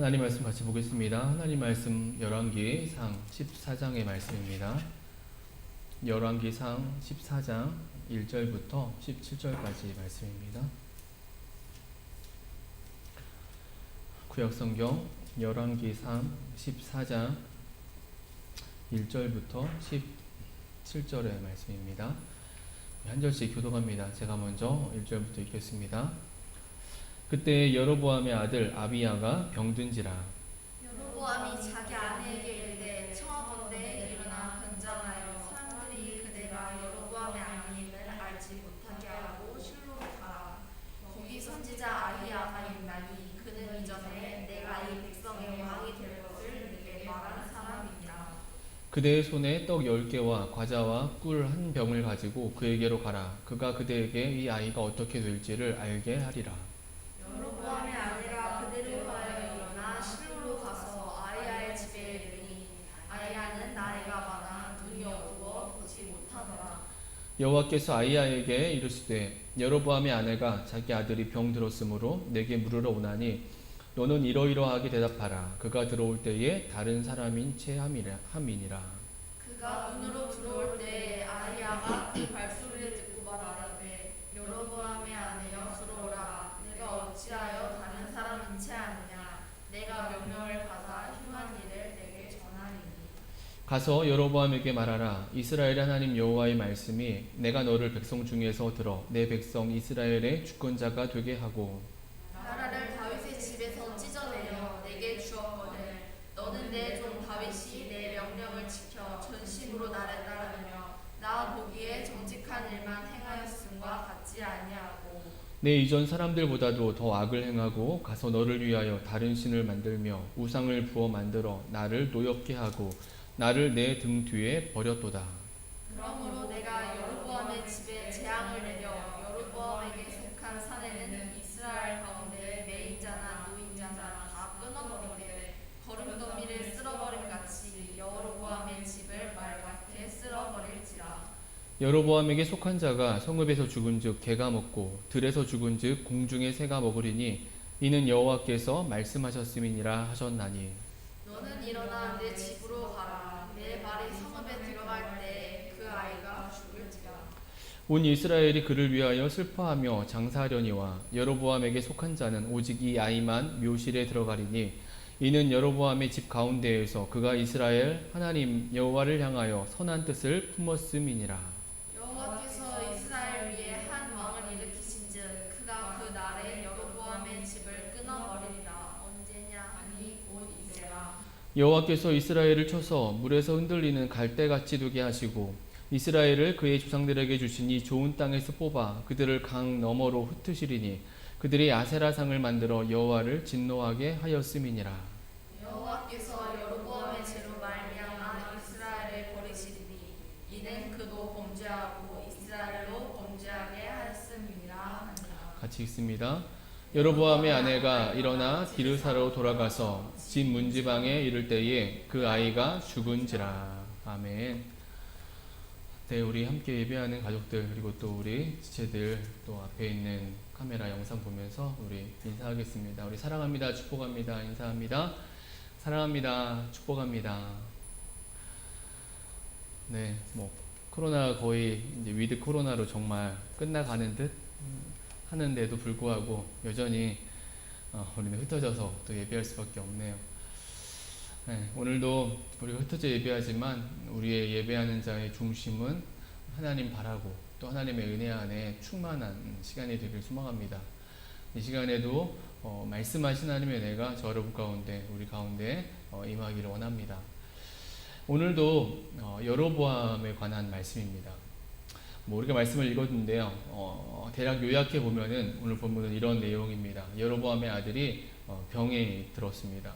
하나님 말씀 같이 보겠습니다. 하나님 말씀 열왕기상 14장의 말씀입니다. 열왕기상 14장 1절부터 17절까지 말씀입니다. 구약성경 열왕기상 14장 1절부터 17절의 말씀입니다. 한 절씩 교독합니다. 제가 먼저 1절부터 읽겠습니다. 그때 여로보암의 아들 아비야가 병든지라. 여로보암이 자기 아내에게 이르되 청하건대 일어나 변장하여 사람들이 그대가 여로보암의 아내임을 알지 못하게 하고 실로로 가라. 거기 선지자 아히야가 있나니 그는 이전에 내가 이 백성의 왕이 될 것을 네게 말한 사람이니라. 그대의 손에 떡 10개와 과자와 꿀 한 병을 가지고 그에게로 가라. 그가 그대에게 이 아이가 어떻게 될지를 알게 하리라. 여로보암의 아내가 그대로 하여 일어나 실로로 가서 아히야의 집에 이르니 아히야는 나이가 많아 눈이 어두워 보지 못하더라. 여호와께서 아히야에게 이르시되 여로보암의 아내가 자기 아들이 병들었으므로 내게 물으러 오나니 너는 이러이러하게 대답하라. 그가 들어올 때에 다른 사람인 채 함이니라. 그가 문으로 들어올 때 아히야가 그 발소리를 듣고 말하되 여로보암의 아내여 들어오라. 내가 어찌하여 다른 사람인 채 하느냐. 내가 명령을 받아 흉한 일을 내게 전하리니. 가서 여로보암에게 말하라. 이스라엘의 하나님 여호와의 말씀이 내가 너를 백성 중에서 들어 내 백성 이스라엘의 주권자가 되게 하고 나라를 다윗의 집에서 찢어내려 내게 주었거늘 너는 내 종 다윗이 내 명령을 지켜 전심으로 나를 따르며 나 보기에 정직한 일만 행하였음과 같지 아니하고 내 이전 사람들보다도 더 악을 행하고 가서 너를 위하여 다른 신을 만들며 우상을 부어 만들어 나를 노엽게 하고 나를 내 등 뒤에 버렸도다. 그러므로 내가 여로보암의 집에 재앙을 내려 여로보암에게 속한 산에는 이스라엘 가운데 매인자나 노인자나 다 끊어버리되 거름더미를 쓸어버림 같이 여로보암의 집을 맑게 쓸어버릴지라. 여로보암에게 속한 자가 성읍에서 죽은즉 개가 먹고 들에서 죽은즉 공중의 새가 먹으리니 이는 여호와께서 말씀하셨음이니라 하셨나니. 너는 일어나 내 집으로 가라. 내 발이 성읍에 들어갈 때 그 아이가 죽을지라. 온 이스라엘이 그를 위하여 슬퍼하며 장사하려니와 여로보암에게 속한 자는 오직 이 아이만 묘실에 들어가리니 이는 여로보암의 집 가운데에서 그가 이스라엘 하나님 여호와를 향하여 선한 뜻을 품었음이니라. 여호와께서 이스라엘 위에 한 왕을 일으키신즉 그가 그 날에 여로보암의 집을 끊어버리리라. 언제냐 하니 곧 이제라. 여호와께서 이스라엘을 쳐서 물에서 흔들리는 갈대같이 되게 하시고 이스라엘을 그의 조상들에게 주신 이 좋은 땅에서 뽑아 그들을 강 너머로 흩으시리니 그들이 아세라상을 만들어 여호와를 진노하게 하였음이니라. 여호와께서 여로보암의 죄로 말미암아 이스라엘을 버리시리니 이는 그도 범죄하고 이스라엘로 범죄하게 하였음이니라 하니라. 같이 읽습니다. 여로보암의 아내가 일어나 기르사로 돌아가서 집 문지방에 이를 때에 그 아이가 죽은지라. 아멘. 네, 우리 함께 예배하는 가족들 그리고 또 우리 지체들 또 앞에 있는 카메라 영상 보면서 우리 인사하겠습니다. 우리 사랑합니다. 축복합니다. 인사합니다. 사랑합니다. 축복합니다. 네, 코로나가 거의 이제 위드 코로나로 정말 끝나가는 듯 하는데도 불구하고 여전히 우리는 흩어져서 또 예배할 수밖에 없네요. 네, 오늘도 우리가 흩어져 예배하지만 우리의 예배하는 자의 중심은 하나님 바라고 또 하나님의 은혜 안에 충만한 시간이 되길 소망합니다. 이 시간에도 말씀하신 하나님의 은혜가 저 여러분 가운데 우리 가운데 임하기를 원합니다. 오늘도 여로보암에 관한 말씀입니다. 우리가 말씀을 읽었는데요. 대략 요약해 보면은 오늘 본문은 이런 내용입니다. 여로보암의 아들이 병에 들었습니다.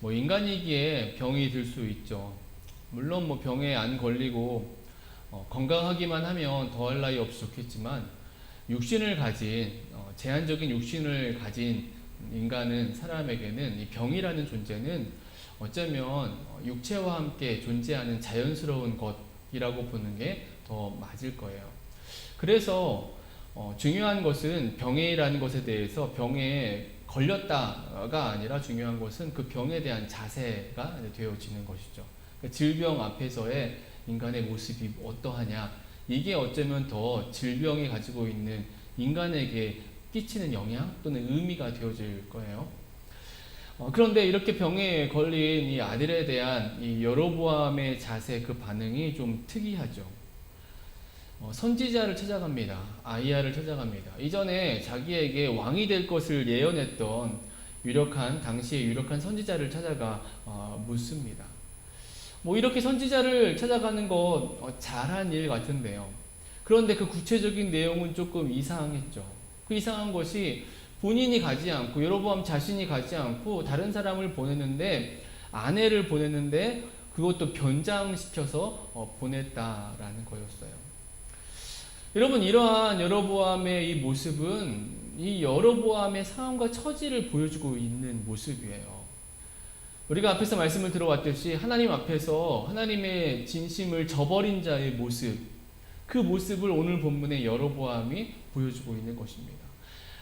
인간이기에 병이 들 수 있죠. 물론 병에 안 걸리고 건강하기만 하면 더할 나위 없이 좋겠지만 육신을 가진 제한적인 육신을 가진 인간은 사람에게는 이 병이라는 존재는 어쩌면 육체와 함께 존재하는 자연스러운 것이라고 보는 게 더 맞을 거예요. 그래서 중요한 것은 병이라는 것에 대해서 병의 걸렸다가 아니라 중요한 것은 그 병에 대한 자세가 되어지는 것이죠. 그러니까 질병 앞에서의 인간의 모습이 어떠하냐, 이게 어쩌면 더 질병이 가지고 있는 인간에게 끼치는 영향 또는 의미가 되어질 거예요. 그런데 이렇게 병에 걸린 이 아들에 대한 이 여로보암의 자세, 그 반응이 좀 특이하죠. 선지자를 찾아갑니다. 아히야를 찾아갑니다. 이전에 자기에게 왕이 될 것을 예언했던 당시에 유력한 선지자를 찾아가 묻습니다. 이렇게 선지자를 찾아가는 것 잘한 일 같은데요. 그런데 그 구체적인 내용은 조금 이상했죠. 그 이상한 것이 본인이 가지 않고 여로보암 자신이 가지 않고 다른 사람을 보내는데, 아내를 보내는데 그것도 변장시켜서 보냈다라는 거였어요. 여러분, 이러한 여로보암의 이 모습은 이 여로보암의 상황과 처지를 보여주고 있는 모습이에요. 우리가 앞에서 말씀을 들어왔듯이 하나님 앞에서 하나님의 진심을 저버린 자의 모습, 그 모습을 오늘 본문의 여로보암이 보여주고 있는 것입니다.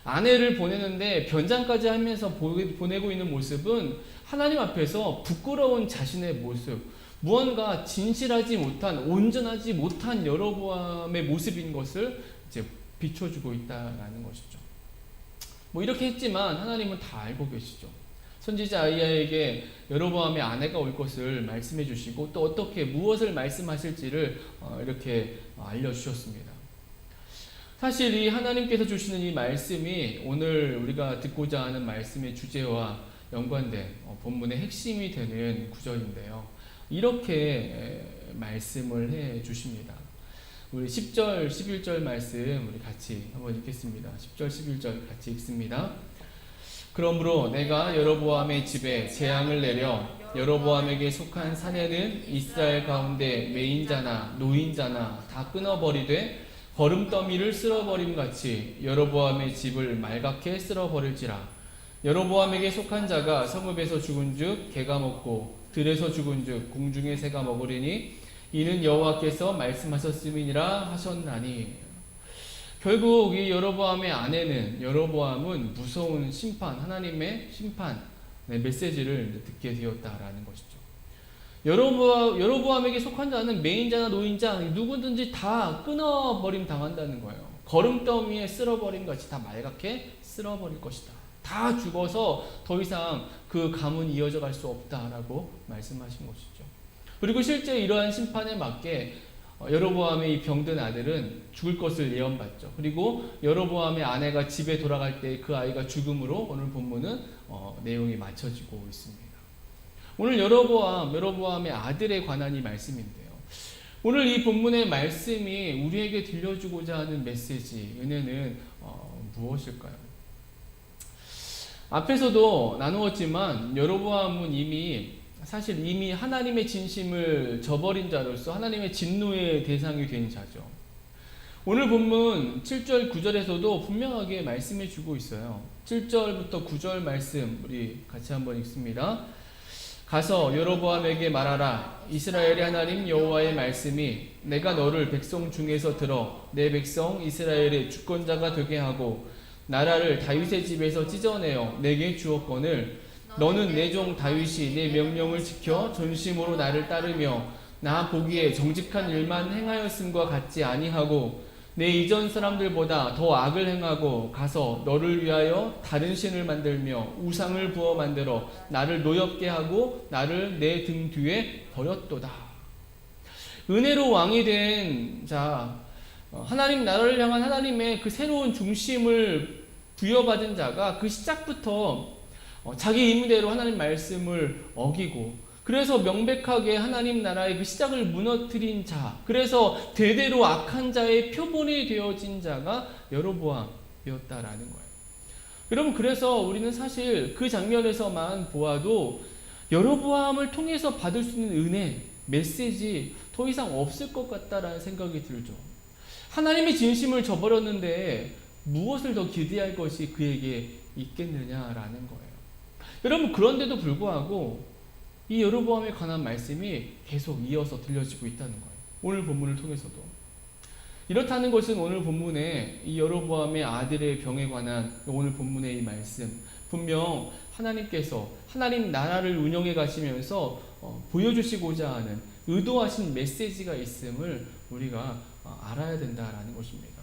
아내를 보내는데 변장까지 하면서 보내고 있는 모습은 하나님 앞에서 부끄러운 자신의 모습, 무언가 진실하지 못한, 온전하지 못한 여로보암의 모습인 것을 이제 비춰주고 있다라는 것이죠. 이렇게 했지만 하나님은 다 알고 계시죠. 선지자 아히야에게 여로보암의 아내가 올 것을 말씀해 주시고 또 어떻게 무엇을 말씀하실지를 이렇게 알려주셨습니다. 사실 이 하나님께서 주시는 이 말씀이 오늘 우리가 듣고자 하는 말씀의 주제와 연관된 본문의 핵심이 되는 구절인데요. 이렇게 말씀을 해 주십니다. 우리 10절, 11절 말씀 우리 같이 한번 읽겠습니다. 10절, 11절 같이 읽습니다. 그러므로 내가 여로보암의 집에 재앙을 내려 여로보암에게 속한 사내는 이스라엘 가운데 매인자나 노인자나 다 끊어버리되 거름더미를 쓸어버림같이 여로보암의 집을 말갛게 쓸어버릴지라. 여로보암에게 속한 자가 성읍에서 죽은즉 개가 먹고 들에서 죽은즉 궁중의 새가 먹으리니 이는 여호와께서 말씀하셨음이니라 하셨나니. 결국 이 여로보암의 아내는, 여로보암은 무서운 심판, 하나님의 심판 메시지를 듣게 되었다라는 것이죠. 여로보암에게 속한 자는 매인자나 노인자 누구든지 다 끊어버림 당한다는 거예요. 거름더미에 쓸어버림 같이 다 말갛게 쓸어버릴 것이다. 다 죽어서 더 이상 그 가문이 이어져 갈 수 없다라고 말씀하신 것이죠. 그리고 실제 이러한 심판에 맞게 여로보암의 이 병든 아들은 죽을 것을 예언받죠. 그리고 여로보암의 아내가 집에 돌아갈 때 그 아이가 죽음으로 오늘 본문은 내용이 맞춰지고 있습니다. 오늘 여로보암의 아들에 관한 이 말씀인데요. 오늘 이 본문의 말씀이 우리에게 들려주고자 하는 메시지, 은혜는 무엇일까요? 앞에서도 나누었지만 여로보암은 이미 하나님의 진심을 저버린 자로서 하나님의 진노의 대상이 된 자죠. 오늘 본문 7절 9절에서도 분명하게 말씀해 주고 있어요. 7절부터 9절 말씀 우리 같이 한번 읽습니다. 가서 여로보암에게 말하라. 이스라엘의 하나님 여호와의 말씀이 내가 너를 백성 중에서 들어 내 백성 이스라엘의 주권자가 되게 하고 나라를 다윗의 집에서 찢어내어 내게 주었거늘 너는 내 종 다윗이 내 명령을 지켜 전심으로 나를 따르며 나 보기에 정직한 일만 행하였음과 같지 아니하고 내 이전 사람들보다 더 악을 행하고 가서 너를 위하여 다른 신을 만들며 우상을 부어 만들어 나를 노엽게 하고 나를 내 등 뒤에 버렸도다. 은혜로 왕이 된 자, 하나님 나라를 향한 하나님의 그 새로운 중심을 부여받은 자가 그 시작부터 자기 임무대로 하나님 말씀을 어기고 그래서 명백하게 하나님 나라의 그 시작을 무너뜨린 자, 그래서 대대로 악한 자의 표본이 되어진 자가 여로보암이었다라는 거예요. 여러분, 그래서 우리는 사실 그 장면에서만 보아도 여로보암을 통해서 받을 수 있는 은혜, 메시지 더 이상 없을 것 같다라는 생각이 들죠. 하나님의 진심을 저버렸는데 무엇을 더 기대할 것이 그에게 있겠느냐라는 거예요. 여러분, 그런데도 불구하고 이 여로보암에 관한 말씀이 계속 이어서 들려지고 있다는 거예요. 오늘 본문을 통해서도. 이렇다는 것은 오늘 본문에 이 여로보암의 아들의 병에 관한 오늘 본문의 이 말씀, 분명 하나님께서 하나님 나라를 운영해 가시면서 보여주시고자 하는 의도하신 메시지가 있음을 우리가 알아야 된다라는 것입니다.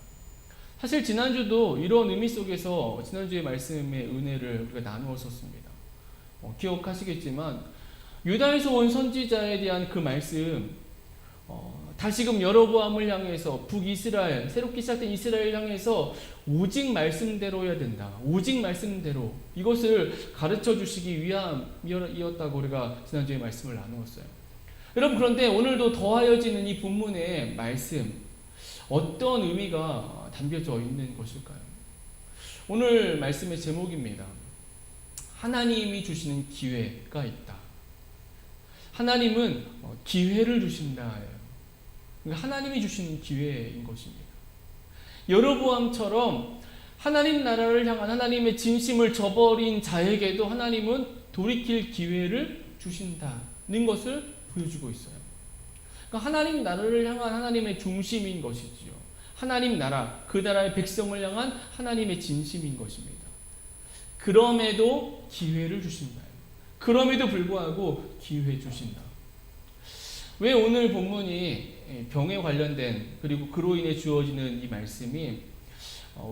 사실 지난주도 이런 의미 속에서 지난주의 말씀의 은혜를 우리가 나누었었습니다. 기억하시겠지만 유다에서 온 선지자에 대한 그 말씀, 다시금 여로보암을 향해서 북이스라엘, 새롭게 시작된 이스라엘 향해서 오직 말씀대로여야 된다. 오직 말씀대로 이것을 가르쳐 주시기 위함이었다고 우리가 지난주에 말씀을 나누었어요. 여러분, 그런데 오늘도 더하여지는 이 본문의 말씀, 어떤 의미가 담겨져 있는 것일까요? 오늘 말씀의 제목입니다. 하나님이 주시는 기회가 있다. 하나님은 기회를 주신다. 그러니까 하나님이 주시는 기회인 것입니다. 여로보암처럼 하나님 나라를 향한 하나님의 진심을 저버린 자에게도 하나님은 돌이킬 기회를 주신다는 것을 보여주고 있어요. 그러니까 하나님 나라를 향한 하나님의 중심인 것이지요. 하나님 나라, 그 나라의 백성을 향한 하나님의 진심인 것입니다. 그럼에도 기회를 주신다. 그럼에도 불구하고 기회 주신다. 왜 오늘 본문이 병에 관련된, 그리고 그로 인해 주어지는 이 말씀이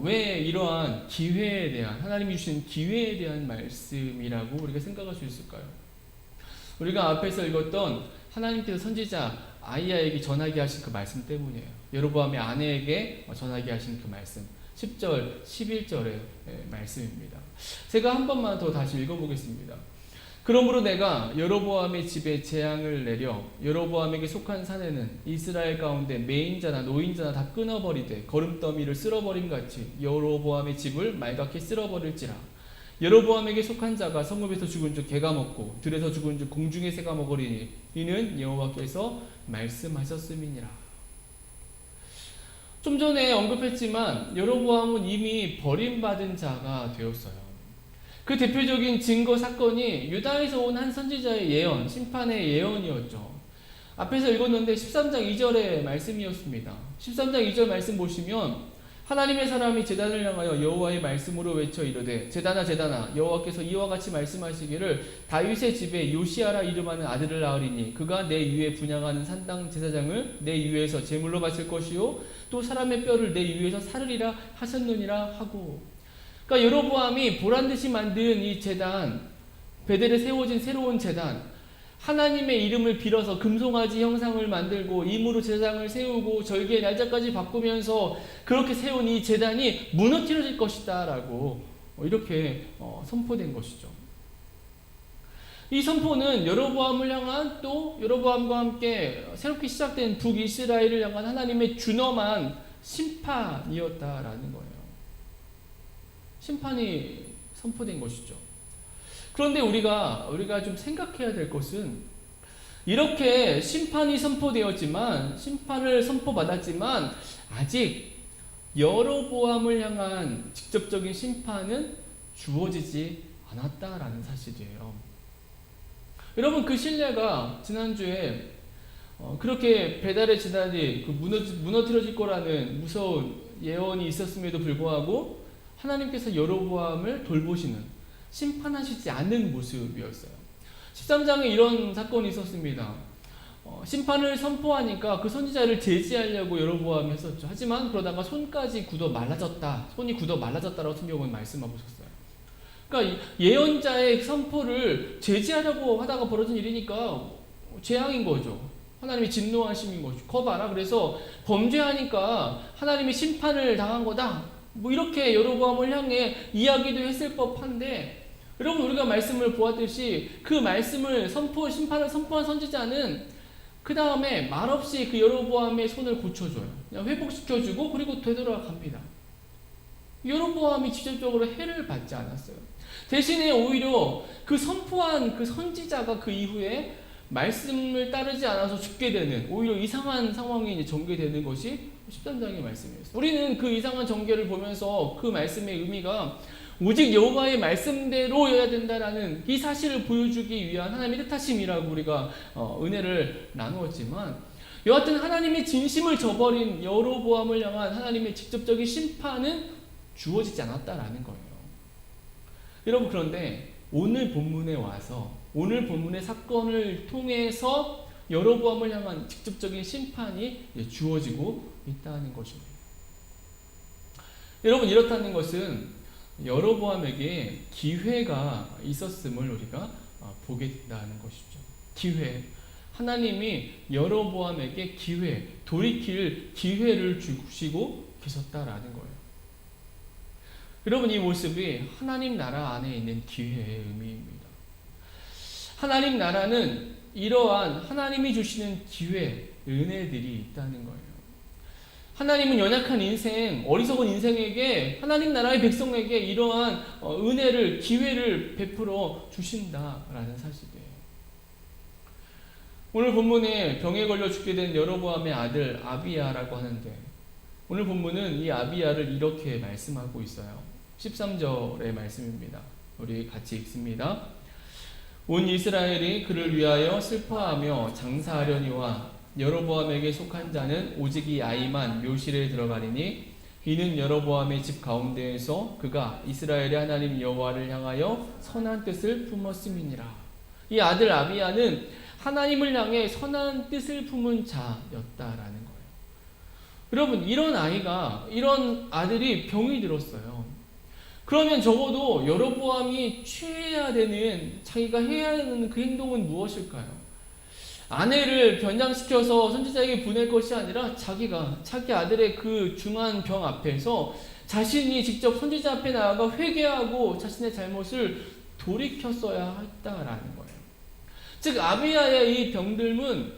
왜 이러한 기회에 대한, 하나님이 주신 기회에 대한 말씀이라고 우리가 생각할 수 있을까요? 우리가 앞에서 읽었던 하나님께서 선지자 아이야에게 전하게 하신 그 말씀 때문이에요. 여로보암의 아내에게 전하게 하신 그 말씀, 10절, 11절의 말씀입니다. 제가 한 번만 더 다시 읽어보겠습니다. 그러므로 내가 여로보암의 집에 재앙을 내려 여로보암에게 속한 산에는 이스라엘 가운데 매인자나 노인자나 다 끊어버리되 거름더미를 쓸어버림같이 여로보암의 집을 말갛게 쓸어버릴지라. 여로보암에게 속한 자가 성읍에서 죽은 줄 개가 먹고 들에서 죽은 줄 공중의 새가 먹으리니 이는 여호와께서 말씀하셨음이니라. 좀 전에 언급했지만 여로보암은 이미 버림받은 자가 되었어요. 그 대표적인 증거 사건이 유다에서 온 한 선지자의 예언, 심판의 예언이었죠. 앞에서 읽었는데 13장 2절의 말씀이었습니다. 13장 2절 말씀 보시면 하나님의 사람이 제단을 향하여 여호와의 말씀으로 외쳐 이르되 제단아 제단아 여호와께서 이와 같이 말씀하시기를 다윗의 집에 요시아라 이름하는 아들을 낳으리니 그가 내 위에 분향하는 산당 제사장을 내 위에서 제물로 바칠 것이요 또 사람의 뼈를 내 위에서 사르리라 하셨느니라 하고. 그러니까 여로보암이 보란듯이 만든 이 제단, 베델에 세워진 새로운 제단, 하나님의 이름을 빌어서 금송아지 형상을 만들고 임으로 제사장을 세우고 절기의 날짜까지 바꾸면서 그렇게 세운 이 제단이 무너뜨려질 것이다 라고 이렇게 선포된 것이죠. 이 선포는 여로보암을 향한, 또 여로보암과 함께 새롭게 시작된 북이스라엘을 향한 하나님의 준엄한 심판이었다라는 거예요. 심판이 선포된 것이죠. 그런데 우리가 좀 생각해야 될 것은, 이렇게 심판이 선포되었지만, 심판을 선포받았지만 아직 여로보암을 향한 직접적인 심판은 주어지지 않았다라는 사실이에요. 여러분, 그 신뢰가 지난주에 그렇게 배달의 제단이 무너뜨려질 거라는 무서운 예언이 있었음에도 불구하고 하나님께서 여로보암을 돌보시는, 심판하시지 않는 모습이었어요. 13장에 이런 사건이 있었습니다. 심판을 선포하니까 그 선지자를 제지하려고 여로보암이 했었죠. 하지만 그러다가 손이 굳어 말라졌다라고 성경은 말씀하고 있었어요. 그러니까 예언자의 선포를 제지하려고 하다가 벌어진 일이니까 재앙인 거죠. 하나님이 진노하심인 거죠. 거봐라, 그래서 범죄하니까 하나님이 심판을 당한 거다, 이렇게 여로보암을 향해 이야기도 했을 법한데, 여러분, 우리가 말씀을 보았듯이 그 말씀을 심판을 선포한 선지자는 그 다음에 말없이 그 여로보암의 손을 고쳐줘요. 그냥 회복시켜주고 그리고 되돌아갑니다. 여로보암이 직접적으로 해를 받지 않았어요. 대신에 오히려 그 선포한 그 선지자가 그 이후에 말씀을 따르지 않아서 죽게 되는, 오히려 이상한 상황이 이제 전개되는 것이 13장의 말씀이었어요. 우리는 그 이상한 전개를 보면서 그 말씀의 의미가 오직 여호와의 말씀대로여야 된다라는 이 사실을 보여주기 위한 하나님의 뜻하심이라고 우리가 은혜를 나누었지만, 여하튼 하나님의 진심을 저버린 여로보암을 향한 하나님의 직접적인 심판은 주어지지 않았다라는 거예요. 여러분, 그런데 오늘 본문에 와서 오늘 본문의 사건을 통해서 여로보암을 향한 직접적인 심판이 주어지고 있다는 것입니다. 여러분, 이렇다는 것은 여로보암에게 기회가 있었음을 우리가 보게 된다는 것이죠. 기회. 하나님이 여로보암에게 기회, 돌이킬 기회를 주시고 계셨다라는 거예요. 여러분, 이 모습이 하나님 나라 안에 있는 기회의 의미입니다. 하나님 나라는 이러한 하나님이 주시는 기회, 은혜들이 있다는 거예요. 하나님은 연약한 인생, 어리석은 인생에게, 하나님 나라의 백성에게 이러한 은혜를, 기회를 베풀어 주신다라는 사실이에요. 오늘 본문에 병에 걸려 죽게 된 여로보암의 아들 아비야라고 하는데, 오늘 본문은 이 아비야를 이렇게 말씀하고 있어요. 13절의 말씀입니다. 우리 같이 읽습니다. 온 이스라엘이 그를 위하여 슬퍼하며 장사하려니와 여로보암에게 속한 자는 오직 이 아이만 묘실에 들어가리니 이는 여로보암의 집 가운데에서 그가 이스라엘의 하나님 여호와를 향하여 선한 뜻을 품었음이니라. 이 아들 아비야는 하나님을 향해 선한 뜻을 품은 자였다라는 거예요. 여러분, 이런 아들이 병이 들었어요. 그러면 적어도 여로보암이 취해야 되는, 자기가 해야 하는 그 행동은 무엇일까요? 아내를 변장시켜서 선지자에게 보낼 것이 아니라 자기 아들의 그 중한 병 앞에서 자신이 직접 선지자 앞에 나아가 회개하고 자신의 잘못을 돌이켰어야 했다라는 거예요. 즉, 아비야의 이 병듦은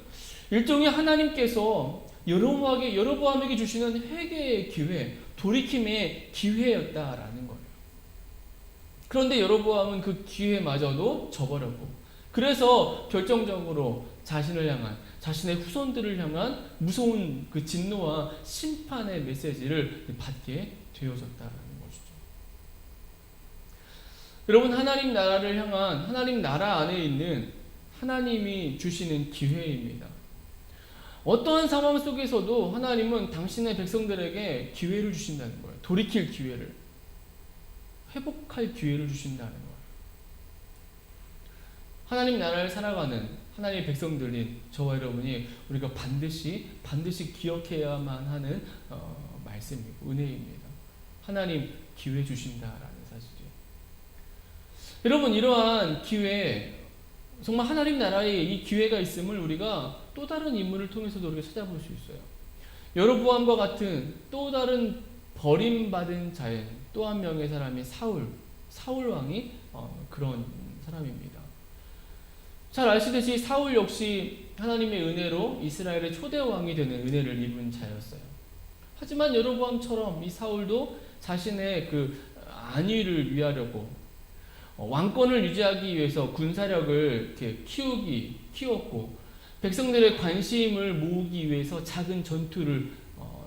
일종의 하나님께서 여로보암에게 주시는 회개의 기회, 돌이킴의 기회였다라는 거예요. 그런데 여로보암은 그 기회마저도 저버렸고, 그래서 결정적으로 자신을 향한, 자신의 후손들을 향한 무서운 그 진노와 심판의 메시지를 받게 되어졌다는 것이죠. 여러분, 하나님 나라를 향한, 하나님 나라 안에 있는 하나님이 주시는 기회입니다. 어떠한 상황 속에서도 하나님은 당신의 백성들에게 기회를 주신다는 거예요. 돌이킬 기회를, 회복할 기회를 주신다는 거예요. 하나님 나라를 살아가는 하나님의 백성들인 저와 여러분이 우리가 반드시 기억해야만 하는 말씀이고 은혜입니다. 하나님 기회 주신다라는 사실이에요. 여러분, 이러한 기회, 정말 하나님 나라에 이 기회가 있음을 우리가 또 다른 인물을 통해서도 우리가 찾아볼 수 있어요. 여로보암과 같은 또 다른 버림받은 자의 또 한 명의 사람이 사울 왕이 그런 사람입니다. 잘 아시듯이 사울 역시 하나님의 은혜로 이스라엘의 초대 왕이 되는 은혜를 입은 자였어요. 하지만 여로보암처럼 이 사울도 자신의 그 안위를 위하려고 왕권을 유지하기 위해서 군사력을 이렇게 키웠고 백성들의 관심을 모으기 위해서 작은 전투를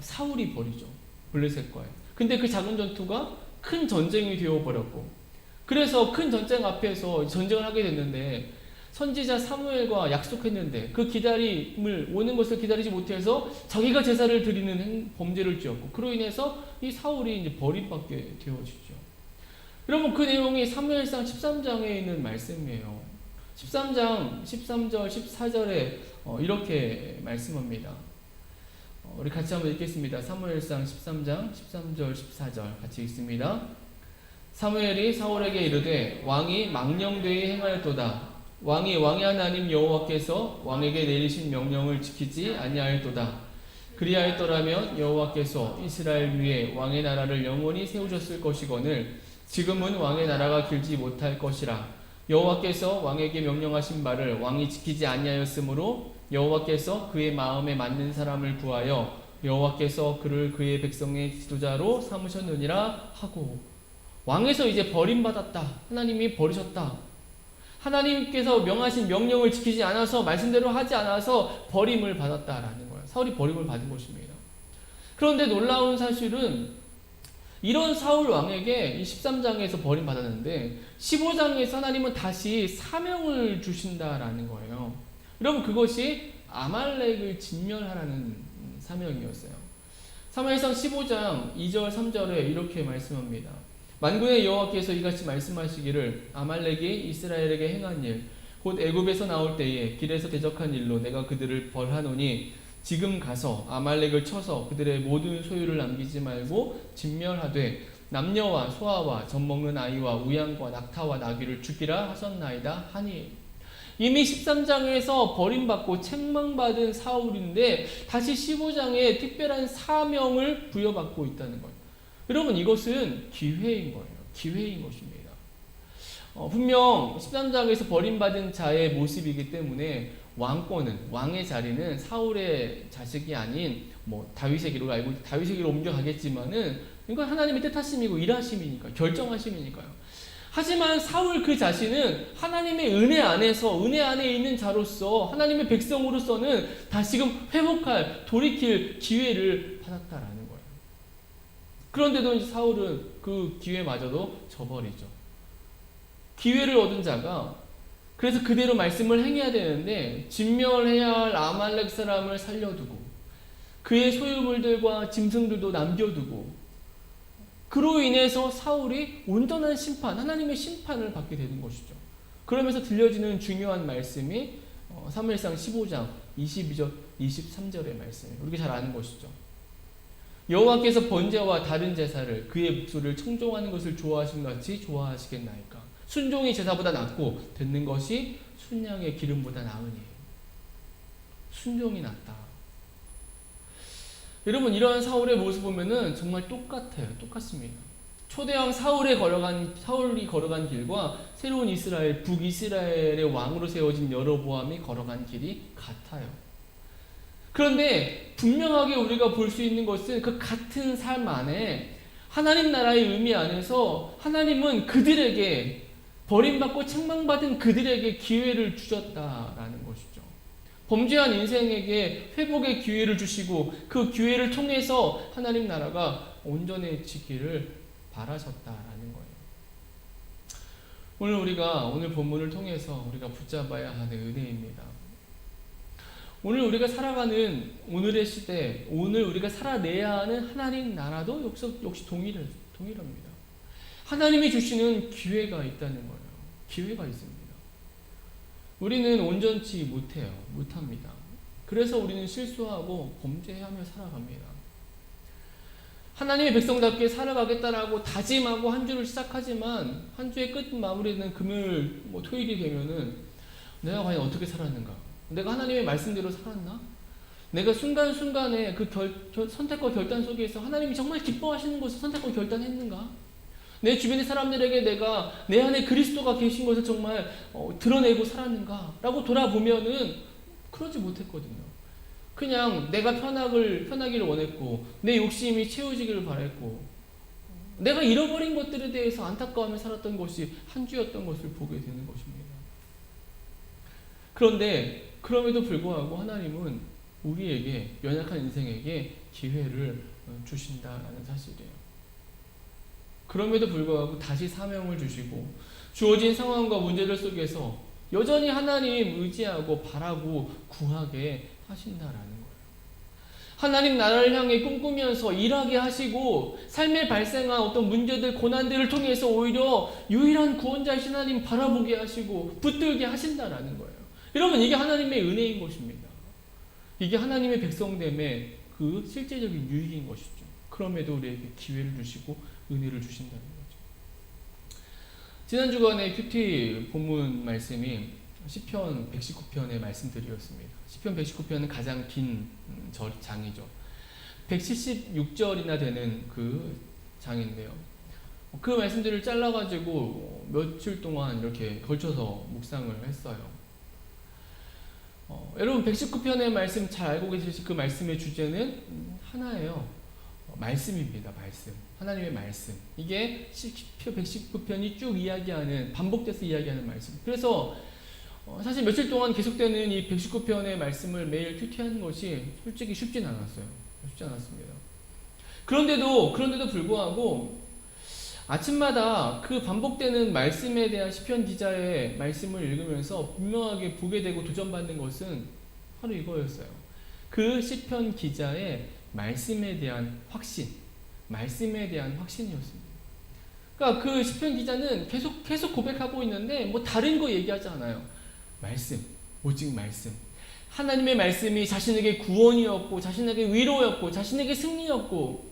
사울이 벌이죠. 블레셋과의. 근데 그 작은 전투가 큰 전쟁이 되어버렸고, 그래서 큰 전쟁 앞에서 전쟁을 하게 됐는데 선지자 사무엘과 약속했는데 그 오는 것을 기다리지 못해서 자기가 제사를 드리는 범죄를 지었고, 그로 인해서 이 사울이 이제 버림받게 되어지죠. 여러분, 그 내용이 사무엘상 13장에 있는 말씀이에요. 13장 13절 14절에 이렇게 말씀합니다. 우리 같이 한번 읽겠습니다. 사무엘상 13장 13절 14절 같이 읽습니다. 사무엘이 사울에게 이르되 왕이 망령되이 행하였도다. 왕이 왕의 하나님 여호와께서 왕에게 내리신 명령을 지키지 아니하였도다. 그리하였더라면 여호와께서 이스라엘 위에 왕의 나라를 영원히 세우셨을 것이거늘 지금은 왕의 나라가 길지 못할 것이라. 여호와께서 왕에게 명령하신 바를 왕이 지키지 아니하였으므로 여호와께서 그의 마음에 맞는 사람을 구하여 여호와께서 그를 그의 백성의 지도자로 삼으셨느니라 하고, 왕에서 이제 버림받았다. 하나님이 버리셨다. 하나님께서 명하신 명령을 지키지 않아서, 말씀대로 하지 않아서 버림을 받았다라는 거예요. 사울이 버림을 받은 것입니다. 그런데 놀라운 사실은 이런 사울 왕에게 이 13장에서 버림받았는데 15장에서 하나님은 다시 사명을 주신다라는 거예요. 여러분, 그것이 아말렉을 진멸하라는 사명이었어요. 사무엘상 15장 2절 3절에 이렇게 말씀합니다. 만군의 여호와께서 이같이 말씀하시기를 아말렉이 이스라엘에게 행한 일 곧 애굽에서 나올 때에 길에서 대적한 일로 내가 그들을 벌하노니 지금 가서 아말렉을 쳐서 그들의 모든 소유를 남기지 말고 진멸하되 남녀와 소아와 젖먹는 아이와 우양과 낙타와 나귀를 죽이라 하셨나이다 하니. 이미 13장에서 버림받고 책망받은 사울인데 다시 15장에 특별한 사명을 부여받고 있다는 거예요. 여러분, 이것은 기회인 거예요. 기회인 것입니다. 분명 13장에서 버림받은 자의 모습이기 때문에 왕권은, 왕의 자리는 사울의 자식이 아닌 다윗에게로 알고 다윗에게로 옮겨가겠지만은 이건 하나님의 뜻하심이고 일하심이니까, 결정하심이니까요. 하지만 사울 그 자신은 하나님의 은혜 안에서, 은혜 안에 있는 자로서, 하나님의 백성으로서는 다시금 회복할, 돌이킬 기회를 받았다라는 거예요. 그런데도 이제 사울은 그 기회마저도 저버리죠. 기회를 얻은 자가 그래서 그대로 말씀을 행해야 되는데 진멸해야 할 아말렉 사람을 살려두고 그의 소유물들과 짐승들도 남겨두고 그로 인해서 사울이 온전한 심판, 하나님의 심판을 받게 되는 것이죠. 그러면서 들려지는 중요한 말씀이 사무엘상 15장 22절, 23절의 말씀이에요. 우리가 잘 아는 것이죠. 여호와께서 번제와 다른 제사를 그의 목소리를 청종하는 것을 좋아하신 같이 좋아하시겠나이까. 순종이 제사보다 낫고 듣는 것이 순양의 기름보다 나으니. 순종이 낫다. 여러분, 이러한 사울의 모습 보면은 정말 똑같아요. 똑같습니다. 초대왕 사울이 걸어간 길과 새로운 이스라엘, 북이스라엘의 왕으로 세워진 여로보암이 걸어간 길이 같아요. 그런데 분명하게 우리가 볼 수 있는 것은 그 같은 삶 안에 하나님 나라의 의미 안에서 하나님은 그들에게 버림받고 책망받은 그들에게 기회를 주셨다라는 것이죠. 범죄한 인생에게 회복의 기회를 주시고 그 기회를 통해서 하나님 나라가 온전해지기를 바라셨다라는 거예요. 오늘 본문을 통해서 우리가 붙잡아야 하는 은혜입니다. 오늘 우리가 살아가는 오늘의 시대, 오늘 우리가 살아내야 하는 하나님 나라도 역시 동일합니다. 하나님이 주시는 기회가 있다는 거예요. 기회가 있습니다. 우리는 온전치 못합니다. 그래서 우리는 실수하고 범죄하며 살아갑니다. 하나님의 백성답게 살아가겠다라고 다짐하고 한 주를 시작하지만 한 주의 끝 마무리는 금요일, 토요일이 되면은 내가 과연 어떻게 살았는가? 내가 하나님의 말씀대로 살았나? 내가 순간순간에 그 선택과 결단 속에서 하나님이 정말 기뻐하시는 것을 선택과 결단했는가? 내 주변의 사람들에게 내가 내 안에 그리스도가 계신 것을 정말 드러내고 살았는가? 라고 돌아보면은 그러지 못했거든요. 그냥 내가 편하기를 원했고 내 욕심이 채워지기를 바랬고 내가 잃어버린 것들에 대해서 안타까워하며 살았던 것이 한 주였던 것을 보게 되는 것입니다. 그런데 그럼에도 불구하고 하나님은 우리에게, 연약한 인생에게 기회를 주신다라는 사실이에요. 그럼에도 불구하고 다시 사명을 주시고 주어진 상황과 문제들 속에서 여전히 하나님 의지하고 바라고 구하게 하신다라는 거예요. 하나님 나라를 향해 꿈꾸면서 일하게 하시고 삶에 발생한 어떤 문제들, 고난들을 통해서 오히려 유일한 구원자이신 하나님 바라보게 하시고 붙들게 하신다라는 거예요. 여러분, 이게 하나님의 은혜인 것입니다. 이게 하나님의 백성됨의 그 실제적인 유익인 것이죠. 그럼에도 우리에게 기회를 주시고 은혜를 주신다는 거죠. 지난 주간에 큐티 본문 말씀이 시편 119편의 말씀들이었습니다. 시편 119편은 가장 긴 장이죠. 176절이나 되는 그 장인데요. 그 말씀들을 잘라가지고 며칠 동안 이렇게 걸쳐서 묵상을 했어요. 여러분, 119편의 말씀 잘 알고 계시지? 그 말씀의 주제는 하나예요. 말씀입니다. 말씀. 하나님의 말씀. 이게 시편 119편이 쭉 이야기하는, 반복돼서 이야기하는 말씀. 그래서 사실 며칠 동안 계속되는 이 119편의 말씀을 매일 큐티하는 것이 솔직히 쉽진 않았어요. 쉽지 않았습니다. 그런데도 불구하고 아침마다 그 반복되는 말씀에 대한 시편 기자의 말씀을 읽으면서 분명하게 보게 되고 도전받는 것은 바로 이거였어요. 그 시편 기자의 말씀에 대한 확신, 말씀에 대한 확신이었습니다. 그러니까 그 시편 기자는 계속 고백하고 있는데 뭐 다른 거 얘기하지 않아요. 말씀, 오직 말씀. 하나님의 말씀이 자신에게 구원이었고, 자신에게 위로였고, 자신에게 승리였고,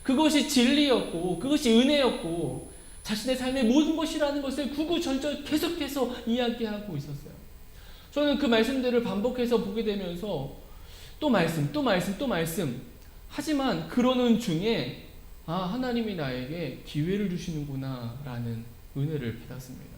그것이 진리였고, 그것이 은혜였고, 자신의 삶의 모든 것이라는 것을 구구절절 계속해서 이야기하고 있었어요. 저는 그 말씀들을 반복해서 보게 되면서 또 말씀, 또 말씀, 또 말씀. 하지만 그러는 중에 하나님이 나에게 기회를 주시는구나 라는 은혜를 받았습니다.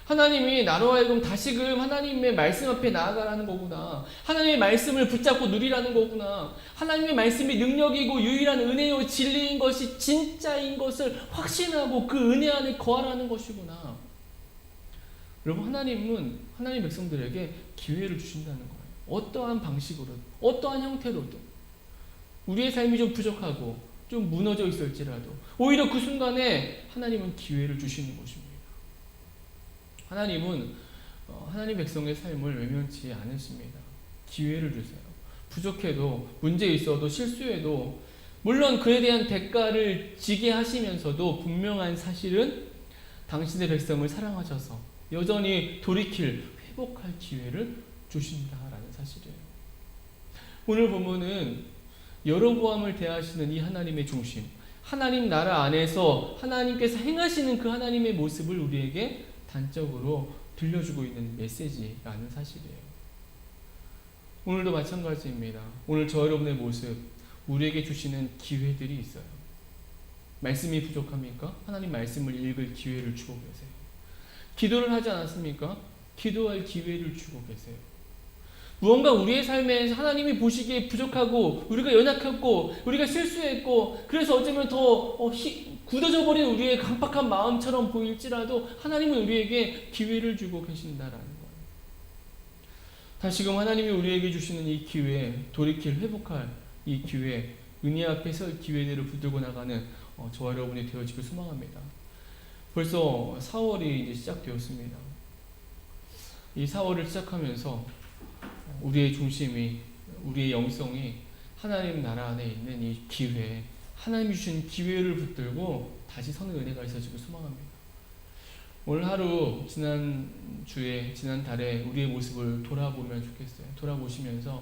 하나님이 나로 하여금 다시금 하나님의 말씀 앞에 나아가라는 거구나. 하나님의 말씀을 붙잡고 누리라는 거구나. 하나님의 말씀이 능력이고 유일한 은혜요 진리인 것이 진짜인 것을 확신하고 그 은혜 안에 거하라는 것이구나. 여러분, 하나님은 하나님의 백성들에게 기회를 주신다는 거예요. 어떠한 방식으로든, 어떠한 형태로든. 우리의 삶이 좀 부족하고 좀 무너져 있을지라도 오히려 그 순간에 하나님은 기회를 주시는 것입니다. 하나님은 하나님 백성의 삶을 외면치 않으십니다. 기회를 주세요. 부족해도, 문제 있어도, 실수해도, 물론 그에 대한 대가를 지게 하시면서도 분명한 사실은 당신의 백성을 사랑하셔서 여전히 돌이킬, 회복할 기회를 주신다라는 사실이에요. 오늘 본문은 여로보암을 대하시는 이 하나님의 중심, 하나님 나라 안에서 하나님께서 행하시는 그 하나님의 모습을 우리에게 단적으로 들려주고 있는 메시지라는 사실이에요. 오늘도 마찬가지입니다. 오늘 저 여러분의 모습, 우리에게 주시는 기회들이 있어요. 말씀이 부족합니까? 하나님 말씀을 읽을 기회를 주고 계세요. 기도를 하지 않았습니까? 기도할 기회를 주고 계세요. 무언가 우리의 삶에 하나님이 보시기에 부족하고 우리가 연약했고 우리가 실수했고 그래서 어쩌면 더 굳어져 버린 우리의 강팍한 마음처럼 보일지라도 하나님은 우리에게 기회를 주고 계신다라는 거예요. 다시금 하나님이 우리에게 주시는 이 기회, 돌이킬, 회복할 이 기회, 은혜 앞에 설 기회들을 붙들고 나가는 저와 여러분이 되어지길 소망합니다. 벌써 4월이 이제 시작되었습니다. 이 4월을 시작하면서 우리의 중심이, 우리의 영성이 하나님 나라 안에 있는 이 기회, 하나님이 주신 기회를 붙들고 다시 서는 은혜가 있어지길 소망합니다. 오늘 하루, 지난 달에 우리의 모습을 돌아보면 좋겠어요. 돌아보시면서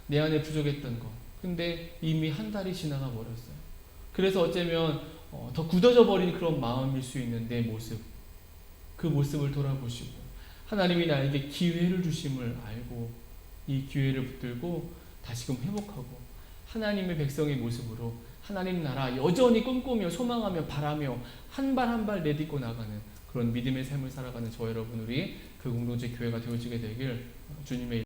내 안에 부족했던 거, 근데 이미 한 달이 지나가 버렸어요. 그래서 어쩌면 더 굳어져 버린 그런 마음일 수 있는 내 모습, 그 모습을 돌아보시고 하나님이 나에게 기회를 주심을 알고 이 기회를 붙들고 다시금 회복하고 하나님의 백성의 모습으로 하나님 나라 여전히 꿈꾸며 소망하며 바라며 한 발 한 발 내딛고 나가는 그런 믿음의 삶을 살아가는 저 여러분, 우리 그 공동체 교회가 되어지게 되길 주님의